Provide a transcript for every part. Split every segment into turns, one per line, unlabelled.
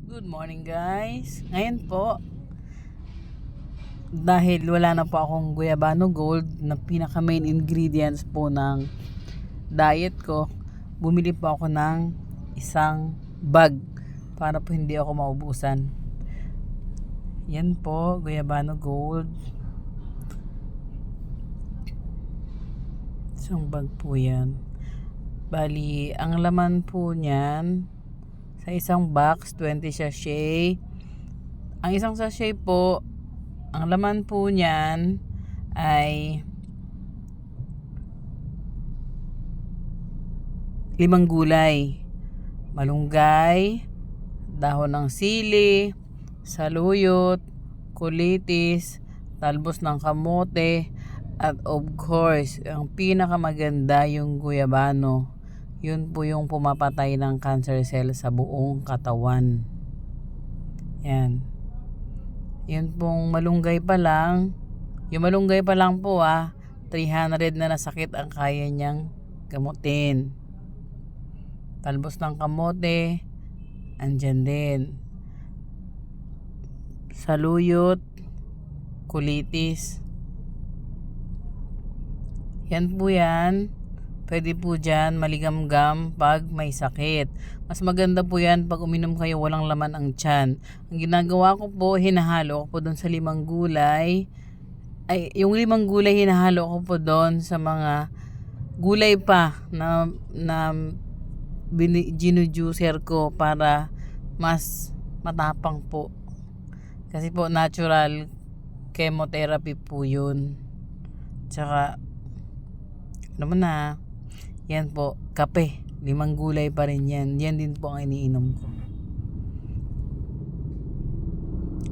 Good morning guys. Ngayon po, dahil wala na po akong Guyabano Gold na pinaka main ingredients po ng diet ko, bumili po ako ng isang bag para po hindi ako maubusan. Yan po, Guyabano Gold. Isang bag po yan. Bali, ang laman po niyan, sa isang box, 20 sachet. Ang isang sachet po, ang laman po niyan ay 5 gulay. Malunggay, dahon ng sili, saluyot, kulitis, talbos ng kamote, at of course, ang pinakamaganda yung guyabano. Yun po yung pumapatay ng cancer cell sa buong katawan. Yan. Yun pong malunggay pa lang. Yung malunggay pa lang po 300 na sakit ang kaya niyang gamutin. Talbos ng kamote, andyan din. Saluyot, kulitis. Yan po yan. Pwede po dyan maligamgam pag may sakit. Mas maganda po yan pag uminom kayo walang laman ang tiyan. Ang ginagawa ko po, hinahalo ko po doon sa 5 gulay. Ay, yung 5 gulay hinahalo ko po doon sa mga gulay pa na ginujuicer ko para mas matapang po. Kasi po natural chemotherapy po yun. Tsaka naman yan po, kape. 5 gulay pa rin yan. Yan din po ang iniinom ko.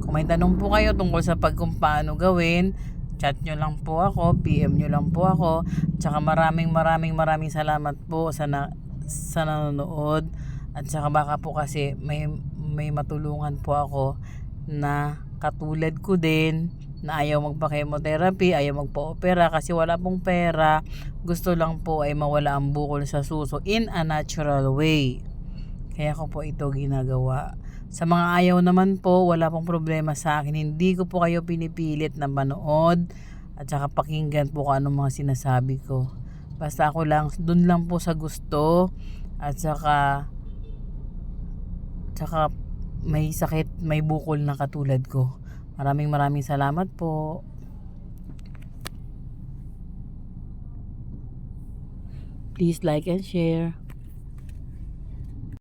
Kung may tanong po kayo tungkol sa kung paano gawin, chat nyo lang po ako, PM nyo lang po ako. Tsaka maraming salamat po sa nanonood. At tsaka baka po kasi may matulungan po ako na katulad ko din na ayaw magpa-chemotherapy, ayaw magpa-opera kasi wala pong pera. Gusto lang po ay mawala ang bukol sa suso in a natural way. Kaya ko po ito ginagawa. Sa mga ayaw naman po, wala pong problema sa akin. Hindi ko po kayo pinipilit na manood at saka pakinggan po kung anong mga sinasabi ko. Basta ako lang, dun lang po sa gusto at saka may sakit, may bukol na katulad ko. Maraming salamat po. Please like and share.